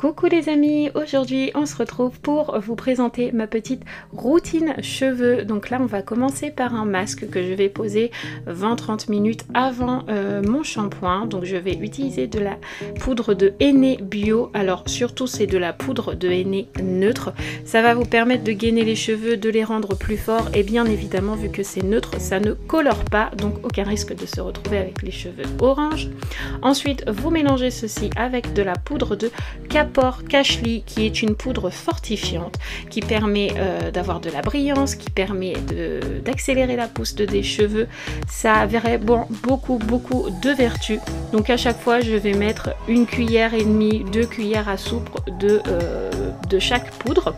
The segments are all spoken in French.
Coucou les amis, aujourd'hui on se retrouve pour vous présenter ma petite routine cheveux. Donc là on va commencer par un masque que je vais poser 20-30 minutes avant mon shampoing. Donc je vais utiliser de la poudre de henné bio, alors surtout c'est de la poudre de henné neutre. Ça va vous permettre de gainer les cheveux, de les rendre plus forts et bien évidemment vu que c'est neutre ça ne colore pas, donc aucun risque de se retrouver avec les cheveux orange. Ensuite vous mélangez ceci avec de la poudre de Kapor Cashly qui est une poudre fortifiante qui permet d'avoir de la brillance, qui permet d'accélérer la pousse des cheveux. Ça a vraiment beaucoup de vertus. Donc à chaque fois je vais mettre 1,5 cuillère, 2 cuillères à soupe de chaque poudre.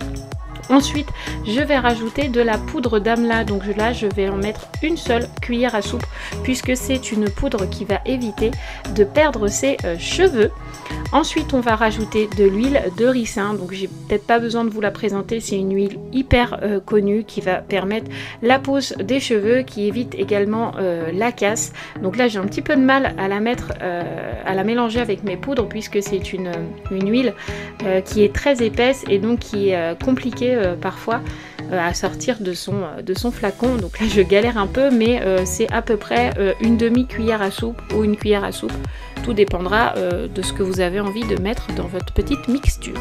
Ensuite, je vais rajouter de la poudre d'amla, donc là je vais en mettre une seule cuillère à soupe puisque c'est une poudre qui va éviter de perdre ses cheveux. Ensuite, on va rajouter de l'huile de ricin, donc j'ai peut-être pas besoin de vous la présenter, c'est une huile hyper connue qui va permettre la pousse des cheveux, qui évite également la casse. Donc là j'ai un petit peu de mal à la mettre, à la mélanger avec mes poudres puisque c'est une huile qui est très épaisse et donc qui est compliquée parfois à sortir de son flacon. Donc là je galère un peu, mais c'est à peu près une demi-cuillère à soupe ou une cuillère à soupe. Tout dépendra de ce que vous avez envie de mettre dans votre petite mixture.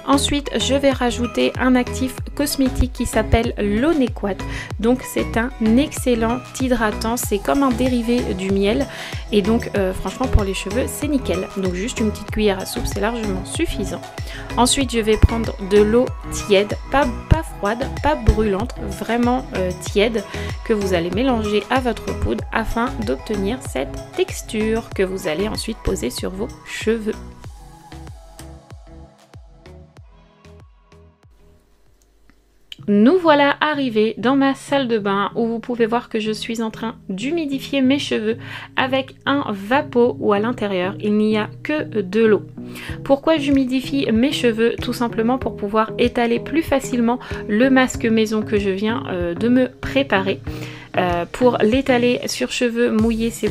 Ensuite, je vais rajouter un actif cosmétique qui s'appelle l'Onéquat. Donc c'est un excellent hydratant, c'est comme un dérivé du miel. Et donc franchement pour les cheveux c'est nickel. Donc juste une petite cuillère à soupe, c'est largement suffisant. Ensuite je vais prendre de l'eau tiède, pas froide, pas brûlante, vraiment tiède, que vous allez mélanger à votre poudre afin d'obtenir cette texture que vous allez ensuite poser sur vos cheveux. Nous voilà arrivés dans ma salle de bain où vous pouvez voir que je suis en train d'humidifier mes cheveux avec un vapeau où à l'intérieur il n'y a que de l'eau. Pourquoi j'humidifie mes cheveux? Tout simplement pour pouvoir étaler plus facilement le masque maison que je viens de me préparer. Pour l'étaler sur cheveux mouillés c'est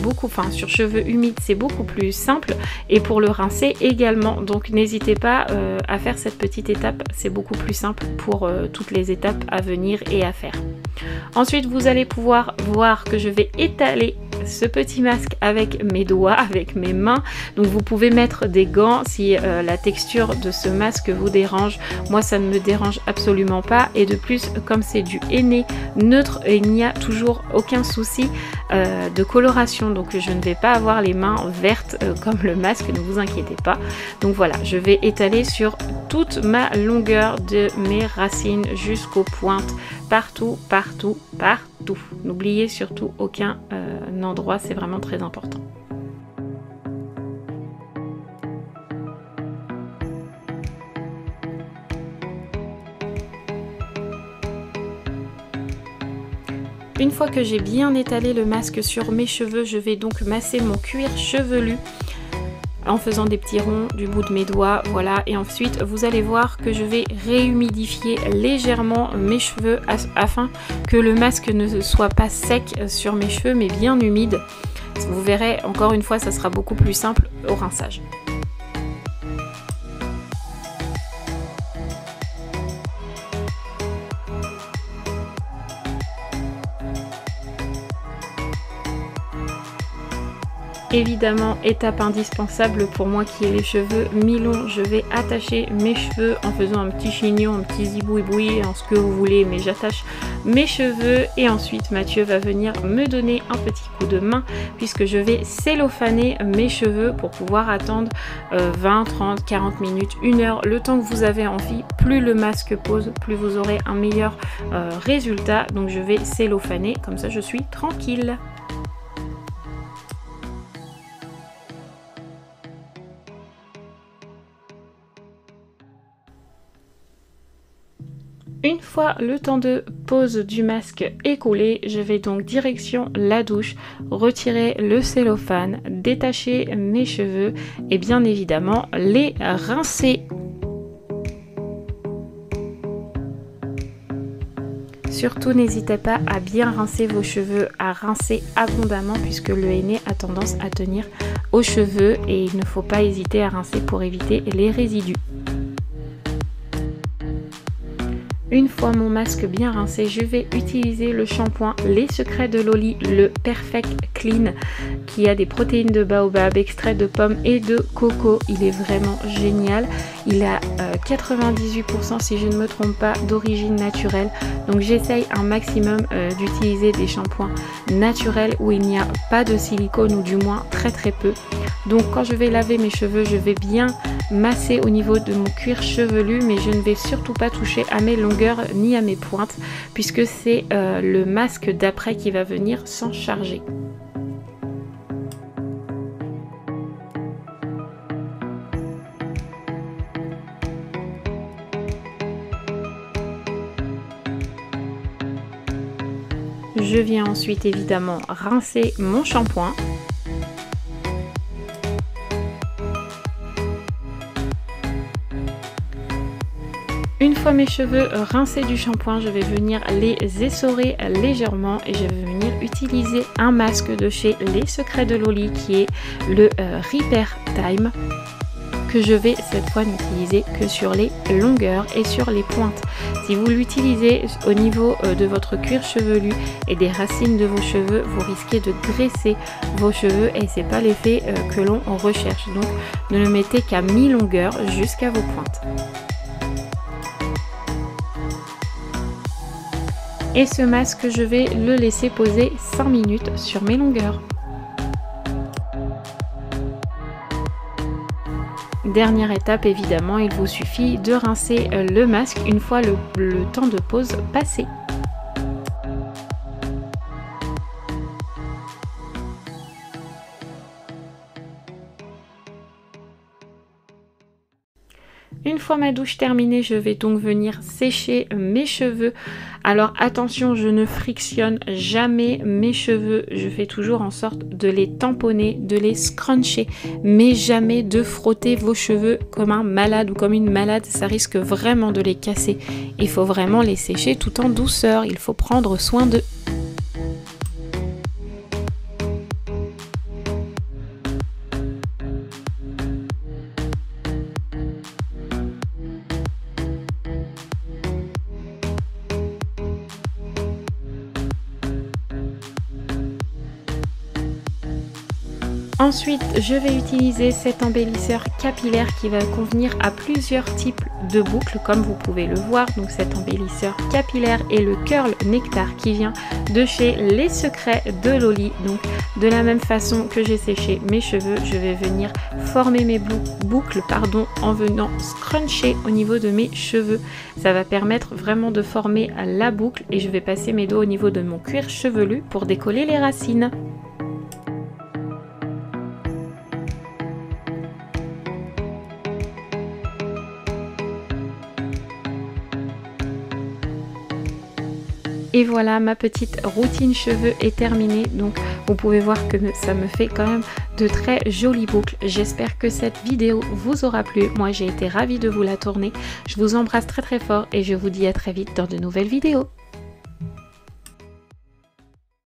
sur cheveux humides c'est beaucoup plus simple, et pour le rincer également, donc n'hésitez pas à faire cette petite étape, c'est beaucoup plus simple pour toutes les étapes à venir et à faire. Ensuite vous allez pouvoir voir que je vais étaler ce petit masque avec mes doigts, avec mes mains. Donc vous pouvez mettre des gants si la texture de ce masque vous dérange. Moi ça ne me dérange absolument pas, et de plus comme c'est du henné neutre, il n'y a toujours aucun souci de coloration, donc je ne vais pas avoir les mains vertes comme le masque, ne vous inquiétez pas. Donc voilà, je vais étaler sur toute ma longueur de mes racines jusqu'aux pointes, partout. N'oubliez surtout aucun endroit, c'est vraiment très important. Une fois que j'ai bien étalé le masque sur mes cheveux, je vais donc masser mon cuir chevelu en faisant des petits ronds du bout de mes doigts, voilà. Et ensuite vous allez voir que je vais réhumidifier légèrement mes cheveux afin que le masque ne soit pas sec sur mes cheveux mais bien humide. Vous verrez, encore une fois ça sera beaucoup plus simple au rinçage. Évidemment, étape indispensable pour moi qui ai les cheveux mi-longs, je vais attacher mes cheveux en faisant un petit chignon, un petit zibouiboui, en ce que vous voulez, mais j'attache mes cheveux. Et ensuite Mathieu va venir me donner un petit coup de main puisque je vais cellophaner mes cheveux pour pouvoir attendre 20, 30, 40 minutes, 1 heure, le temps que vous avez envie. Plus le masque pose, plus vous aurez un meilleur résultat. Donc je vais cellophaner, comme ça je suis tranquille. Une fois le temps de pose du masque écoulé, je vais donc direction la douche, retirer le cellophane, détacher mes cheveux et bien évidemment les rincer. Surtout n'hésitez pas à bien rincer vos cheveux, à rincer abondamment puisque le henné a tendance à tenir aux cheveux et il ne faut pas hésiter à rincer pour éviter les résidus. Une fois mon masque bien rincé, je vais utiliser le shampoing Les Secrets de Loli, le Perfect Clean, qui a des protéines de baobab, extrait de pommes et de coco. Il est vraiment génial. Il a 98%, si je ne me trompe pas, d'origine naturelle. Donc j'essaye un maximum d'utiliser des shampoings naturels où il n'y a pas de silicone ou du moins très peu. Donc quand je vais laver mes cheveux, je vais bien masser au niveau de mon cuir chevelu, mais je ne vais surtout pas toucher à mes longueurs ni à mes pointes puisque c'est le masque d'après qui va venir s'en charger. Je viens ensuite évidemment rincer mon shampoing. Une fois mes cheveux rincés du shampoing, je vais venir les essorer légèrement et je vais venir utiliser un masque de chez Les Secrets de Loli qui est le Repair Time, que je vais cette fois n'utiliser que sur les longueurs et sur les pointes. Si vous l'utilisez au niveau de votre cuir chevelu et des racines de vos cheveux, vous risquez de graisser vos cheveux et c'est pas l'effet que l'on recherche. Donc ne le mettez qu'à mi-longueur jusqu'à vos pointes. Et ce masque, je vais le laisser poser 5 minutes sur mes longueurs. Dernière étape, évidemment, il vous suffit de rincer le masque une fois le temps de pause passé. Une fois ma douche terminée, je vais donc venir sécher mes cheveux. Alors attention, je ne frictionne jamais mes cheveux. Je fais toujours en sorte de les tamponner, de les scruncher, mais jamais de frotter vos cheveux comme un malade ou comme une malade. Ça risque vraiment de les casser. Il faut vraiment les sécher tout en douceur. Il faut prendre soin d'eux. Ensuite, je vais utiliser cet embellisseur capillaire qui va convenir à plusieurs types de boucles, comme vous pouvez le voir. Donc cet embellisseur capillaire est le Curl Nectar qui vient de chez Les Secrets de Loli. Donc de la même façon que j'ai séché mes cheveux, je vais venir former mes boucles en venant scruncher au niveau de mes cheveux. Ça va permettre vraiment de former la boucle et je vais passer mes doigts au niveau de mon cuir chevelu pour décoller les racines. Et voilà, ma petite routine cheveux est terminée. Donc vous pouvez voir que ça me fait quand même de très jolies boucles. J'espère que cette vidéo vous aura plu. Moi j'ai été ravie de vous la tourner. Je vous embrasse très fort et je vous dis à très vite dans de nouvelles vidéos.